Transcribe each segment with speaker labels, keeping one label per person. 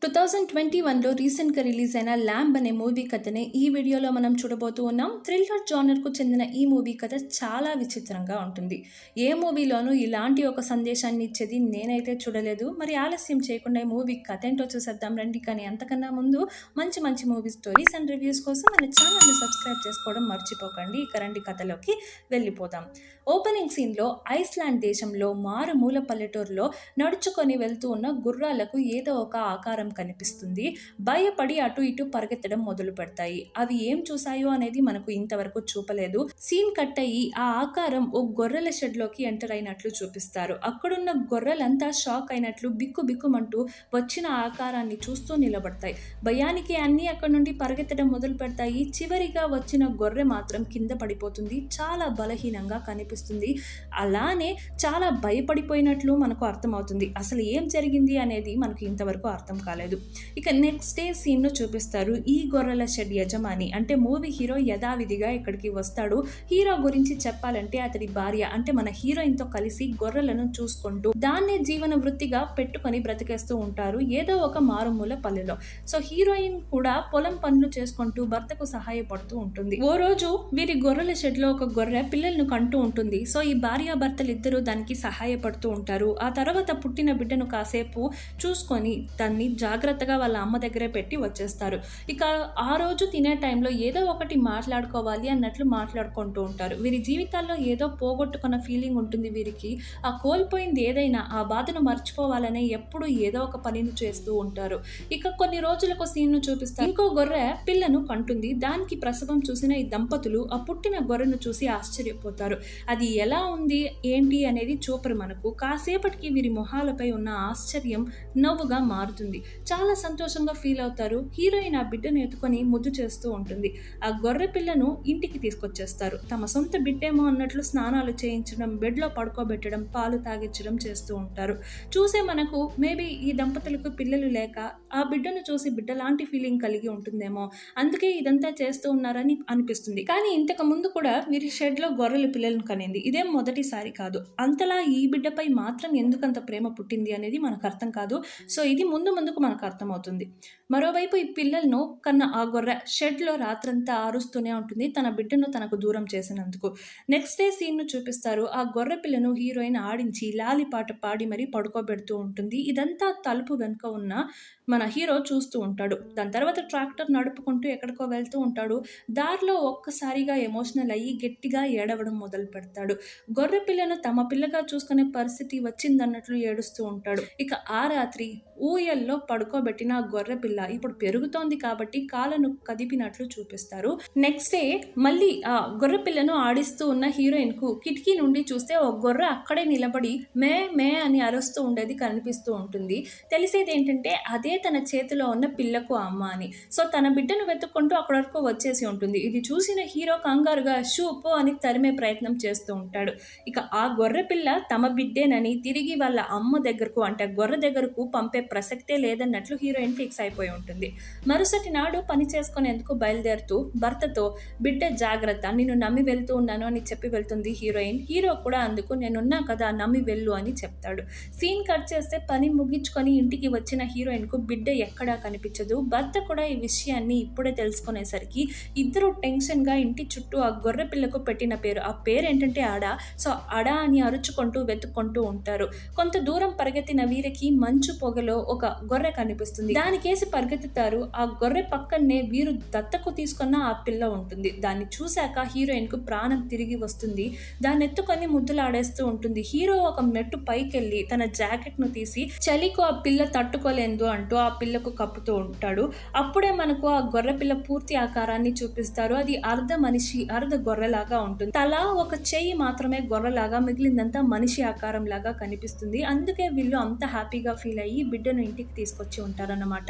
Speaker 1: 2021లో రీసెంట్‌గా రిలీజ్ అయిన 'ల్యాంబ్' అనే మూవీ కథనే ఈ వీడియోలో మనం చూడబోతూ ఉన్నాం. థ్రిల్లర్ జానర్‌కు చెందిన ఈ మూవీ కథ చాలా విచిత్రంగా ఉంటుంది. ఏ మూవీలోనూ ఇలాంటి ఒక సందేశాన్ని ఇచ్చేది నేనైతే చూడలేదు. మరి ఆలస్యం చేయకుండా ఈ మూవీ కథ ఏంటో చూసేద్దాం రండి. కానీ అంతకన్నా ముందు మంచి మంచి మూవీ స్టోరీస్ అండ్ రివ్యూస్ కోసం మన ఛానల్‌ని సబ్స్క్రైబ్ చేసుకోవడం మర్చిపోకండి. ఇక రండి కథలోకి వెళ్ళిపోదాం. ఓపెనింగ్ సీన్‌లో ఐస్లాండ్ దేశంలో మారుమూల పల్లెటూరులో నడుచుకొని వెళ్తూ ఉన్న గుర్రాలకు ఏదో ఒక ఆకారం కనిపిస్తుంది. భయపడి అటు ఇటు పరిగెత్తడం మొదలు పెడతాయి. అవి ఏం చూసాయో అనేది మనకు ఇంతవరకు చూపలేదు. సీన్ కట్ అయ్యి ఆ ఆకారం ఓ గొర్రెల షెడ్ లోకి ఎంటర్ అయినట్లు చూపిస్తారు. అక్కడున్న గొర్రెలంతా షాక్ అయినట్లు బిక్కుమంటూ వచ్చిన ఆకారాన్ని చూస్తూ నిలబడతాయి. భయానికి అన్ని అక్కడి నుండి పరిగెత్తడం మొదలు పెడతాయి. చివరిగా వచ్చిన గొర్రె మాత్రం కింద పడిపోతుంది. చాలా బలహీనంగా కనిపిస్తుంది. అలానే చాలా భయపడిపోయినట్లు మనకు అర్థమవుతుంది. అసలు ఏం జరిగింది అనేది మనకు ఇంతవరకు అర్థం కాలేదు. ఇక నెక్స్ట్ డే సీన్ ను చూపిస్తారు. ఈ గొర్రెల షెడ్ యజమాని అంటే మూవీ హీరో యథావిధిగా ఇక్కడికి వస్తాడు. హీరో గురించి చెప్పాలంటే అతడి భార్య అంటే మన హీరోయిన్ తో కలిసి గొర్రెలను చూసుకుంటూ దాన్నే జీవన వృత్తిగా పెట్టుకొని బ్రతికేస్తూ ఉంటారు ఏదో ఒక మారుమూల పల్లెలో. సో హీరోయిన్ కూడా పొలం పనులు చేసుకుంటూ భర్తకు సహాయపడుతూ ఉంటుంది. ఓ రోజు వీరి గొర్రెల షెడ్ లో ఒక గొర్రె పిల్లలను కంటూ ఉంటుంది. సో ఈ భార్యాభర్తలు ఇద్దరు దానికి సహాయపడుతూ ఉంటారు. ఆ తర్వాత పుట్టిన బిడ్డను కాసేపు చూసుకొని దాన్ని జాగ్రత్తగా వాళ్ళ అమ్మ దగ్గరే పెట్టి వచ్చేస్తారు. ఇక ఆ రోజు తినే టైంలో ఏదో ఒకటి మాట్లాడుకోవాలి అన్నట్లు మాట్లాడుకుంటూ ఉంటారు. వీరి జీవితాల్లో ఏదో పోగొట్టుకున్న ఫీలింగ్ ఉంటుంది వీరికి. ఆ కోల్పోయింది ఏదైనా ఆ బాధను మర్చిపోవాలనే ఎప్పుడు ఏదో ఒక పనిని చేస్తూ ఉంటారు. ఇక కొన్ని రోజులకు సీన్ను చూపిస్తారు. ఇంకో గొర్రె పిల్లను కంటుంది. దానికి ప్రసవం చూసిన ఈ దంపతులు ఆ పుట్టిన గొర్రెను చూసి ఆశ్చర్యపోతారు. అది ఎలా ఉంది ఏంటి అనేది చూపరు మనకు. కాసేపటికి వీరి మొహాలపై ఉన్న ఆశ్చర్యం నవ్వుగా మారుతుంది. చాలా సంతోషంగా ఫీల్ అవుతారు. హీరోయిన్ ఆ బిడ్డను ఎత్తుకొని ముద్దు చేస్తూ ఉంటుంది. ఆ గొర్రె పిల్లను ఇంటికి తీసుకొచ్చేస్తారు. తమ సొంత బిడ్డేమో అన్నట్లు స్నానాలు చేయించడం, బెడ్లో పడుకోబెట్టడం, పాలు తాగించడం చేస్తూ ఉంటారు. చూసే మనకు మేబీ ఈ దంపతులకు పిల్లలు లేక ఆ బిడ్డను చూసి బిడ్డలాంటి ఫీలింగ్ కలిగి ఉంటుందేమో, అందుకే ఇదంతా చేస్తూ ఉన్నారని అనిపిస్తుంది. కానీ ఇంతకు ముందు కూడా వీరి షెడ్ లో గొర్రెల పిల్లలను కనింది. ఇదేం మొదటిసారి కాదు. అంతలా ఈ బిడ్డపై మాత్రం ఎందుకంత ప్రేమ పుట్టింది అనేది మనకు అర్థం కాదు. సో ఇది ముందుకు మనకు అర్థమవుతుంది. మరోవైపు ఈ పిల్లలను కన్న ఆ గొర్రె షెడ్ లో రాత్రంతా అరుస్తూనే ఉంటుంది తన బిడ్డను తనకు దూరం చేసినందుకు. నెక్స్ట్ డే సీన్ ను చూపిస్తారు. ఆ గొర్రె పిల్లను హీరోయిన్ ఆడించి లాలి పాట పాడి మరీ పడుకోబెడుతూ ఉంటుంది. ఇదంతా తలుపు వెనుక ఉన్న మన హీరో చూస్తూ ఉంటాడు. దాని తర్వాత ట్రాక్టర్ నడుపుకుంటూ ఎక్కడికో వెళ్తూ ఉంటాడు. దారిలో ఒక్కసారిగా ఎమోషనల్ అయ్యి గట్టిగా ఏడవడం మొదలు పెడతాడు. గొర్రె పిల్లను తమ పిల్లగా చూసుకునే పరిస్థితి వచ్చిందన్నట్లు ఏడుస్తూ ఉంటాడు. ఇక ఆ రాత్రి ఊయల్లో పడుకోబెట్టిన గొర్రె పిల్ల ఇప్పుడు పెరుగుతోంది కాబట్టి కాళ్ళను కదిపినట్లు చూపిస్తారు. నెక్స్ట్ డే మళ్ళీ ఆ గొర్రె పిల్లను ఆడిస్తూ ఉన్న హీరోయిన్ కు కిటికీ నుండి చూస్తే ఓ గొర్రె అక్కడే నిలబడి మే మే అని అరుస్తూ ఉండేది కనిపిస్తూ ఉంటుంది. తెలిసేది ఏంటంటే అదే తన చేతిలో ఉన్న పిల్లకు అమ్మ అని. సో తన బిడ్డను వెతుక్కుంటూ అక్కడి వరకు వచ్చేసి ఉంటుంది. ఇది చూసిన హీరో కంగారుగా షూపో అని తరిమే ప్రయత్నం చేస్తూ ఉంటాడు. ఇక ఆ గొర్రె పిల్ల తమ బిడ్డేనని తిరిగి వాళ్ళ అమ్మ దగ్గరకు అంటే గొర్రె దగ్గరకు పంపే ప్రసక్తే లేదన్నట్లు హీరోయిన్ ఫిక్స్ అయిపోయి ఉంటుంది. మరుసటి నాడు పని చేసుకునేందుకు బయలుదేరుతూ భర్తతో బిడ్డ జాగ్రత్త, నిన్ను నమ్మి వెళ్తూ ఉన్నాను అని చెప్పి వెళ్తుంది హీరోయిన్. హీరో కూడా అందుకు నేనున్నా కదా నమ్మి వెళ్ళు అని చెప్తాడు. సీన్ కట్ చేస్తే పని ముగించుకొని ఇంటికి వచ్చిన హీరోయిన్ కు బిడ్డ ఎక్కడా కనిపించదు. భర్త కూడా ఈ విషయాన్ని ఇప్పుడే తెలుసుకునేసరికి ఇద్దరు టెన్షన్ గా ఇంటి చుట్టూ ఆ గొర్రె పిల్లకు పెట్టిన పేరు, ఆ పేరు ఏంటంటే అడా. సో అడా అని అరుచుకుంటూ వెతుక్కుంటూ ఉంటారు. కొంత దూరం పరిగెత్తిన వీరికి మంచు పొగలో ఒక గొర్రె కనిపిస్తుంది. దానికేసి పరిగెత్తుతారు. ఆ గొర్రె పక్కనే వీరు దత్తకు తీసుకున్న ఆ పిల్ల ఉంటుంది. దాన్ని చూశాక హీరోయిన్ కు ప్రాణం తిరిగి వస్తుంది. దాన్ని ఎత్తుకొని ముద్దులాడేస్తూ ఉంటుంది. హీరో ఒక మెట్టు పైకెళ్ళి తన జాకెట్ ను తీసి చలికు ఆ పిల్ల తట్టుకోలేదు అంటూ ఆ పిల్లకు కప్పుతూ ఉంటాడు. అప్పుడే మనకు ఆ గొర్రె పిల్ల పూర్తి ఆకారాన్ని చూపిస్తారు. అది అర్ధ మనిషి అర్ధ గొర్రెలాగా ఉంటుంది. తల ఒక చెయ్యి మాత్రమే గొర్రెలాగా, మిగిలిందంతా మనిషి ఆకారం లాగా కనిపిస్తుంది. అందుకే వీళ్ళు అంత హ్యాపీగా ఫీల్ అయ్యి బిడ్డను ఇంటికి తీసుకొచ్చి ఉంటారన్నమాట.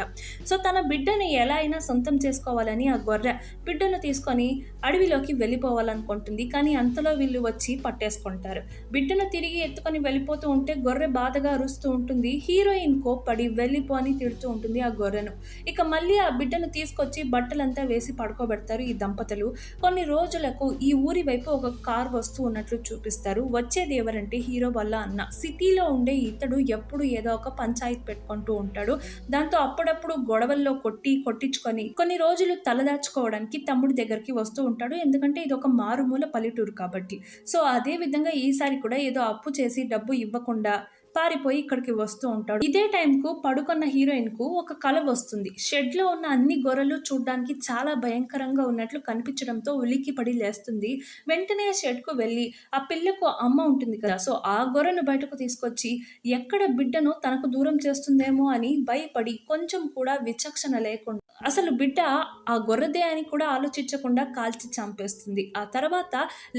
Speaker 1: సో తన బిడ్డని ఎలా అయినా సొంతం చేసుకోవాలని ఆ గొర్రె బిడ్డను తీసుకొని అడవిలోకి వెళ్ళిపోవాలనుకుంటుంది. కానీ అంతలో వీళ్ళు వచ్చి పట్టేసుకుంటారు. బిడ్డను తిరిగి ఎత్తుకొని వెళ్ళిపోతూ ఉంటే గొర్రె బాధగా అరుస్తూ ఉంటుంది. హీరోయిన్ కోప్పడి వెళ్ళిపో అని తిడుతూ ఉంటుంది ఆ గొర్రెను. ఇక మళ్ళీ ఆ బిడ్డను తీసుకొచ్చి బట్టలంతా వేసి పడుకోబెడతారు ఈ దంపతులు. కొన్ని రోజులకు ఈ ఊరి వైపు ఒక కార్ వస్తూ ఉన్నట్లు చూపిస్తారు. వచ్చేది ఎవరంటే హీరో వల్ల అన్న. సిటీలో ఉండే ఇతడు ఎప్పుడు ఏదో ఒక పంచాయతీ పెట్టుకుంటూ ఉంటాడు. దాంతో అప్పుడప్పుడు గొడవల్లో కొట్టించుకొని కొన్ని రోజులు తలదాచుకోవడానికి తమ్ముడి దగ్గరికి వస్తూ ఉంటాడు. ఎందుకంటే ఇది ఒక మారుమూల పల్లెటూరు కాబట్టి. సో అదే విధంగా ఈసారి కూడా ఏదో అప్పు చేసి డబ్బు ఇవ్వకుండా పారిపోయి ఇక్కడికి వస్తూ ఉంటాడు. ఇదే టైంకు పడుకున్న హీరోయిన్ కు ఒక కల వస్తుంది. షెడ్ లో ఉన్న అన్ని గొర్రెలు చూడ్డానికి చాలా భయంకరంగా ఉన్నట్లు కనిపించడంతో ఉలిక్కిపడి లేస్తుంది. వెంటనే షెడ్ కు వెళ్ళి ఆ పిల్లకు అమ్మ ఉంటుంది కదా, సో ఆ గొర్రెను బయటకు తీసుకొచ్చి ఎక్కడ బిడ్డను తనకు దూరం చేస్తుందేమో అని భయపడి కొంచెం కూడా విచక్షణ లేకుండా అసలు బిడ్డ ఆ గొర్రెదే అని కూడా ఆలోచించకుండా కాల్చి చంపేస్తుంది. ఆ తర్వాత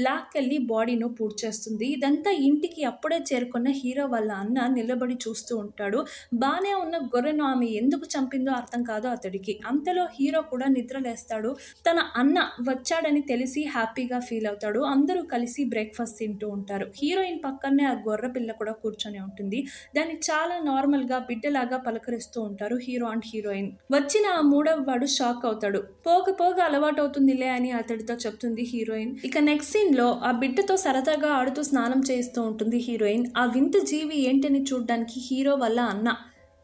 Speaker 1: లాక్కెళ్ళి బాడీను పూడ్చేస్తుంది. ఇదంతా ఇంటికి అప్పుడే చేరుకున్న హీరో వాళ్ళ అన్న నిలబడి చూస్తూ ఉంటాడు. బానే ఉన్న గొర్రెను ఆమె ఎందుకు చంపిందో అర్థం కాదు అతడికి. అంతలో హీరో కూడా నిద్రలేస్తాడు. తన అన్న వచ్చాడని తెలిసి హ్యాపీగా ఫీల్ అవుతాడు. అందరూ కలిసి బ్రేక్ఫాస్ట్ తింటూ ఉంటారు. హీరోయిన్ పక్కనే ఆ గొర్రె పిల్ల కూడా కూర్చొని ఉంటుంది. దాన్ని చాలా నార్మల్ గా బిడ్డలాగా పలకరిస్తూ ఉంటారు హీరో అండ్ హీరోయిన్. వచ్చిన ఆ మూడవ వాడు షాక్ అవుతాడు. పోగ అలవాటు అవుతుందిలే అని అతడితో చెప్తుంది హీరోయిన్. ఇక నెక్స్ట్ సీన్ లో ఆ బిడ్డతో సరదాగా ఆడుతూ స్నానం చేస్తూ ఉంటుంది హీరోయిన్. ఆ వింత జీవి ఏంటని చూడడానికి హీరో వల్ల అన్న,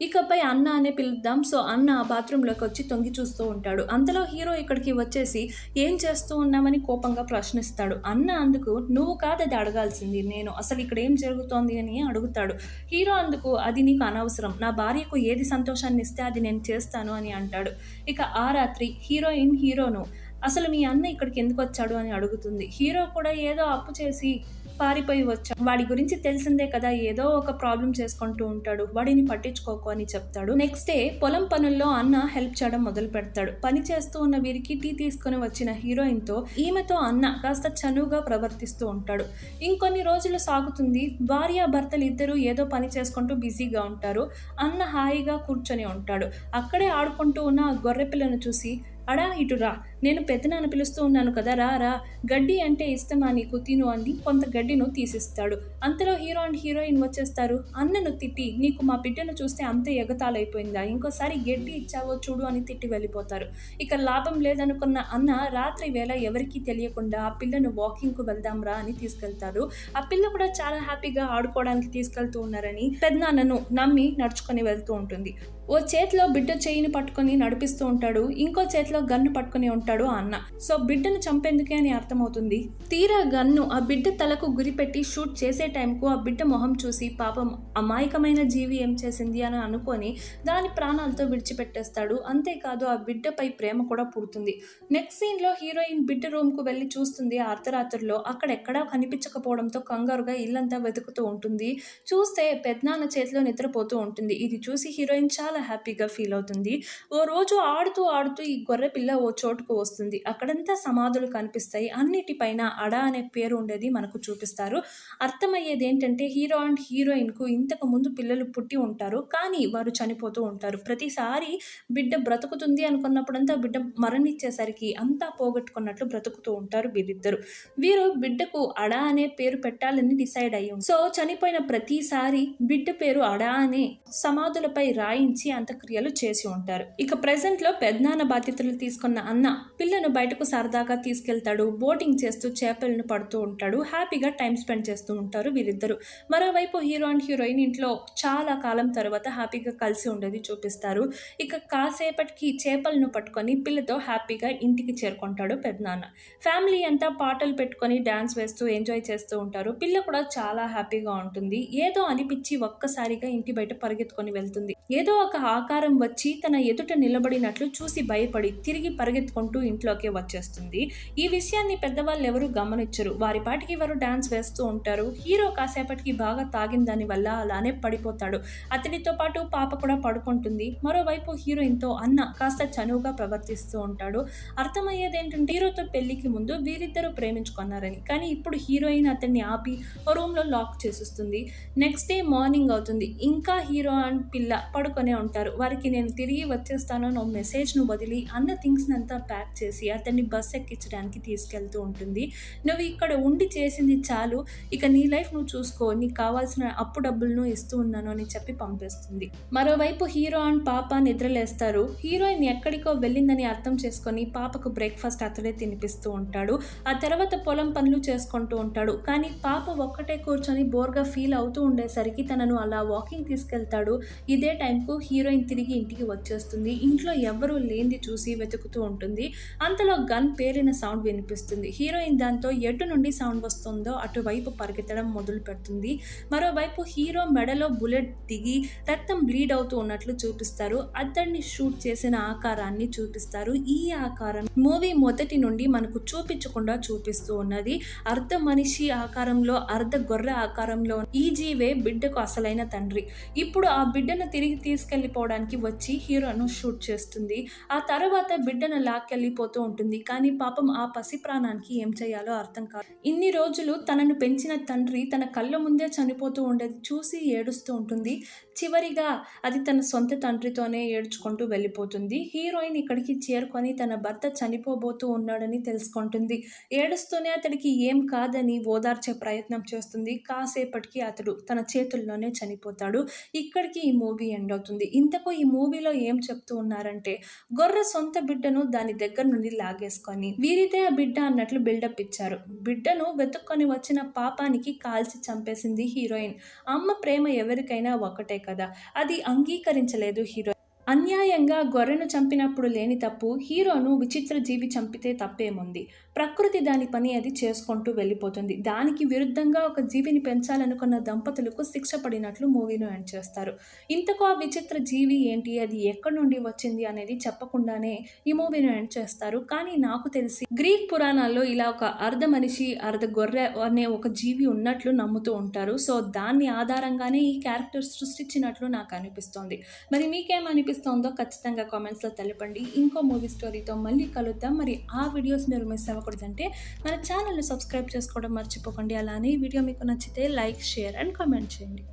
Speaker 1: ఇకపై అన్న అనే పిలుద్దాం. సో అన్న ఆ బాత్రూంలోకి వచ్చి తొంగి చూస్తూ ఉంటాడు. అంతలో హీరో ఇక్కడికి వచ్చేసి ఏం చేస్తూ ఉన్నామని కోపంగా ప్రశ్నిస్తాడు. అన్న అందుకు నువ్వు కాదది అడగాల్సింది, నేను అసలు ఇక్కడ ఏం జరుగుతోంది అని అడుగుతాడు. హీరో అందుకు అది నీకు అనవసరం, నా భార్యకు ఏది సంతోషాన్ని ఇస్తే అది నేను చేస్తాను అని అంటాడు. ఇక ఆ రాత్రి హీరోయిన్ హీరోను అసలు మీ అన్న ఇక్కడికి ఎందుకు వచ్చాడు అని అడుగుతుంది. హీరో కూడా ఏదో అప్పు చేసి పారిపోయి వచ్చాడు, వాడి గురించి తెలిసిందే కదా, ఏదో ఒక ప్రాబ్లం చేసుకుంటూ ఉంటాడు, వాడిని పట్టించుకోకు అని చెప్తాడు. నెక్స్ట్ డే పొలం పనుల్లో అన్న హెల్ప్ చేయడం మొదలు పెడతాడు. పని చేస్తూ ఉన్న వీరికి టీ తీసుకుని వచ్చిన హీరోయిన్ తో ఈమెతో అన్న కాస్త చనువుగా ప్రవర్తిస్తూ ఉంటాడు. ఇంకొన్ని రోజులు సాగుతుంది. భార్య భర్తలు ఇద్దరు ఏదో పని చేసుకుంటూ బిజీగా ఉంటారు. అన్న హాయిగా కూర్చొని ఉంటాడు. అక్కడే ఆడుకుంటూ ఉన్న గొర్రె పిల్లను చూసి అడా ఇటురా, నేను పెద్దనాన్న పిలుస్తూ ఉన్నాను కదా, రా, గడ్డి అంటే ఇష్టమా నీకు, తిను అని కొంత గడ్డిను తీసిస్తాడు. అంతలో హీరో అండ్ హీరోయిన్ వచ్చేస్తారు. అన్నను తిట్టి నీకు మా బిడ్డను చూస్తే అంత ఎగతాలైపోయిందా, ఇంకోసారి గడ్డి ఇచ్చావో చూడు అని తిట్టి వెళ్ళిపోతారు. ఇక లాభం లేదనుకున్న అన్న రాత్రి వేళ ఎవరికీ తెలియకుండా ఆ పిల్లను వాకింగ్కు వెళ్దాం రా అని తీసుకెళ్తారు. ఆ పిల్ల కూడా చాలా హ్యాపీగా ఆడుకోవడానికి తీసుకెళ్తూ ఉన్నారని పెద్దనాన్నను నమ్మి నడుచుకొని వెళ్తూ ఉంటుంది. ఓ చేతిలో బిడ్డ చేయిని పట్టుకొని నడిపిస్తూ ఉంటాడు, ఇంకో చేతిలో గన్ను పట్టుకుని ఉంటాడు ఆ అన్న. సో బిడ్డను చంపేందుకే అని అర్థమవుతుంది. తీరా గన్ను ఆ బిడ్డ తలకు గురిపెట్టి షూట్ చేసే టైంకు ఆ బిడ్డ మొహం చూసి పాపం అమాయకమైన జీవి ఏం చేసింది అని అనుకొని దాని ప్రాణాలతో విడిచిపెట్టేస్తాడు. అంతేకాదు ఆ బిడ్డపై ప్రేమ కూడా పుడుతుంది. నెక్స్ట్ సీన్ లో హీరోయిన్ బిడ్డ రూమ్ కు వెళ్లి చూస్తుంది. అర్ధరాత్రుల్లో అక్కడెక్కడా కనిపించకపోవడంతో కంగారుగా ఇల్లంతా వెతుకుతూ ఉంటుంది. చూస్తే పెద్దనాన్న చేతిలో నిద్రపోతూ ఉంటుంది. ఇది చూసి హీరోయిన్ చాలా హ్యాపీగా ఫీల్ అవుతుంది. ఓ రోజు ఆడుతూ ఈ గొర్రె పిల్ల ఓ చోటుకు వస్తుంది. అక్కడంతా సమాధులు కనిపిస్తాయి. అన్నిటిపైన అడా అనే పేరు ఉండేది మనకు చూపిస్తారు. అర్థమయ్యేది ఏంటంటే హీరో అండ్ హీరోయిన్ కు ఇంతకు ముందు పిల్లలు పుట్టి ఉంటారు, కానీ వారు చనిపోతూ ఉంటారు. ప్రతిసారి బిడ్డ బ్రతుకుతుంది అనుకున్నప్పుడంతా బిడ్డ మరణించేసరికి అంతా పోగొట్టుకున్నట్లు బ్రతుకుతూ ఉంటారు వీరిద్దరు. వీరు బిడ్డకు అడా అనే పేరు పెట్టాలని డిసైడ్ అయ్యి, సో చనిపోయిన ప్రతిసారి బిడ్డ పేరు అడా అనే సమాధులపై రాయించి అంత్యక్రియలు చేసి ఉంటారు. ఇక ప్రెసెంట్ లో పెద్దనాన్న బాధ్యతలు తీసుకున్న అన్న పిల్లను బయటకు సరదాగా తీసుకెళ్తాడు. బోటింగ్ చేస్తూ చేపలను పడుతూ ఉంటాడు. హ్యాపీగా టైం స్పెండ్ చేస్తూ ఉంటారు వీరిద్దరు. మరోవైపు హీరో అండ్ హీరోయిన్ ఇంట్లో చాలా కాలం తర్వాత హ్యాపీగా కలిసి ఉండేది చూపిస్తారు. ఇక కాసేపటికి చేపలను పట్టుకొని పిల్లతో హ్యాపీగా ఇంటికి చేరుకుంటాడు పెద్దనాన్న. ఫ్యామిలీ అంతా పాటలు పెట్టుకొని డాన్స్ వేస్తూ ఎంజాయ్ చేస్తూ ఉంటారు. పిల్ల కూడా చాలా హ్యాపీగా ఉంటుంది. ఏదో అనిపించి ఒక్కసారిగా ఇంటి బయట పరిగెత్తుకొని వెళ్తుంది. ఏదో ఒక ఆకారం వచ్చి తన ఎదుట నిలబడినట్లు చూసి భయపడి తిరిగి పరిగెత్తుకుంటూ ఇంట్లోకి వచ్చేస్తుంది. ఈ విషయాన్ని పెద్దవాళ్ళు ఎవరు గమనించరు. వారి పాటికి వారు డాన్స్ వేస్తూ ఉంటారు. హీరో కాసేపటికి బాగా తాగిన దాని వల్ల అలానే పడిపోతాడు. అతడితో పాటు పాప కూడా పడుకుంటుంది. మరోవైపు హీరోయిన్ తో అన్న కాస్త చనువుగా ప్రవర్తిస్తూ ఉంటాడు. అర్థమయ్యేది ఏంటంటే హీరోతో పెళ్లికి ముందు వీరిద్దరూ ప్రేమించుకున్నారని, కానీ ఇప్పుడు హీరోయిన్ అతన్ని ఆపి రూమ్ లో లాక్ చేసిస్తుంది. నెక్స్ట్ డే మార్నింగ్ అవుతుంది. ఇంకా హీరో అండ్ పిల్ల పడుకొనే ఉంటారు. వారికి నేను తిరిగి వచ్చేస్తాను మెసేజ్ ను వదిలి అన్న థింగ్స్ని అంతా ప్యాక్ చేసి అతన్ని బస్ ఎక్కించడానికి తీసుకెళ్తూ ఉంటుంది. నువ్వు ఇక్కడ ఉండి చేసింది చాలు, ఇక నీ లైఫ్ నువ్వు చూసుకో, నీకు కావాల్సిన అప్పు డబ్బులను ఇస్తూ ఉన్నాను అని చెప్పి పంపిస్తుంది. మరోవైపు హీరో అండ్ పాప నిద్రలేస్తారు. హీరోయిన్ ఎక్కడికో వెళ్ళిందని అర్థం చేసుకొని పాపకు బ్రేక్ఫాస్ట్ అతడే తినిపిస్తూ ఉంటాడు. ఆ తర్వాత పొలం పనులు చేసుకుంటూ ఉంటాడు. కానీ పాప ఒక్కటే కూర్చొని బోర్గా ఫీల్ అవుతూ ఉండేసరికి తనను అలా వాకింగ్ తీసుకెళ్తాడు. ఇదే టైంకు హీరోయిన్ తిరిగి ఇంటికి వచ్చేస్తుంది. ఇంట్లో ఎవరూ లేనిది చూసి వెతుకుతూ ఉంటుంది. అంతలో గన్ పేలిన సౌండ్ వినిపిస్తుంది. హీరోయిన్ దాంతో ఎటు నుండి సౌండ్ వస్తుందో అటువైపు పరిగెత్తడం మొదలు పెడుతుంది. మరోవైపు హీరో మెడలో బుల్లెట్ దిగి రక్తం బ్లీడ్ అవుతూ ఉన్నట్లు చూపిస్తారు. అతన్ని షూట్ చేసిన ఆకారాన్ని చూపిస్తారు. ఈ ఆకారం మూవీ మొదటి నుండి మనకు చూపించకుండా చూపిస్తూ ఉన్నది. అర్ధ మనిషి ఆకారంలో, అర్ధ గొర్రె ఆకారంలో ఈ జీవే బిడ్డకు అసలైన తండ్రి. ఇప్పుడు ఆ బిడ్డను తిరిగి తీసుకెళ్లిపోవడానికి వచ్చి హీరోను షూట్ చేస్తుంది. ఆ తర్వాత బిడ్డను లాక్కెళ్ళిపోతూ ఉంటుంది. కానీ పాపం ఆ పసి ప్రాణానికి ఏం చేయాలో అర్థం కాదు. ఇన్ని రోజులు తనను పెంచిన తండ్రి తన కళ్ళ ముందే చనిపోతూ ఉండేది చూసి ఏడుస్తూ ఉంటుంది. చివరిగా అది తన సొంత తండ్రితోనే ఏడ్చుకుంటూ వెళ్ళిపోతుంది. హీరోయిన్ ఇక్కడికి చేరుకొని తన భర్త చనిపోబోతూ ఉన్నాడని తెలుసుకుంటుంది. ఏడుస్తూనే అతడికి ఏం కాదని ఓదార్చే ప్రయత్నం చేస్తుంది. కాసేపటికి అతడు తన చేతుల్లోనే చనిపోతాడు. ఇక్కడికి ఈ మూవీ ఎండ్ అవుతుంది. ఇంతకు ఈ మూవీలో ఏం చెప్తూ ఉన్నారంటే, గొర్రె సొంత బిడ్డను దాని దగ్గర నుండి లాగేసుకొని వీరితే ఆ బిడ్డ అన్నట్లు బిల్డప్ ఇచ్చారు. బిడ్డను వెతుక్కొని వచ్చిన పాపానికి కాల్చి చంపేసింది హీరోయిన్. అమ్మ ప్రేమ ఎవరికైనా ఒకటే కదా, అది అంగీకరించలేదు హీరోయిన్. అన్యాయంగా గొర్రెను చంపినప్పుడు లేని తప్పు హీరోను విచిత్ర జీవి చంపితే తప్పేముంది? ప్రకృతి దాని పని అది చేసుకుంటూ వెళ్ళిపోతుంది. దానికి విరుద్ధంగా ఒక జీవిని పెంచాలనుకున్న దంపతులకు శిక్ష పడినట్లు మూవీను ఎండ్ చేస్తారు. ఇంతకు ఆ విచిత్ర జీవి ఏంటి, అది ఎక్కడి నుండి వచ్చింది అనేది చెప్పకుండానే ఈ మూవీను ఎండ్ చేస్తారు. కానీ నాకు తెలిసి గ్రీక్ పురాణాల్లో ఇలా ఒక అర్ధ మనిషి అర్ధ గొర్రె అనే ఒక జీవి ఉన్నట్లు నమ్ముతూ ఉంటారు. సో దాన్ని ఆధారంగానే ఈ క్యారెక్టర్ సృష్టించినట్లు నాకు అనిపిస్తోంది. మరి మీకేమనిపిస్తుందో ఖచ్చితంగా కామెంట్స్లో తెలపండి. ఇంకో మూవీ స్టోరీతో మళ్ళీ కలుద్దాం. మరి ఆ వీడియోస్ మీరు మిస్ అవ్వకూడదంటే మన ఛానల్ని సబ్స్క్రైబ్ చేసుకోవడం మర్చిపోకండి. అలానే ఈ వీడియో మీకు నచ్చితే లైక్, షేర్ అండ్ కామెంట్ చేయండి.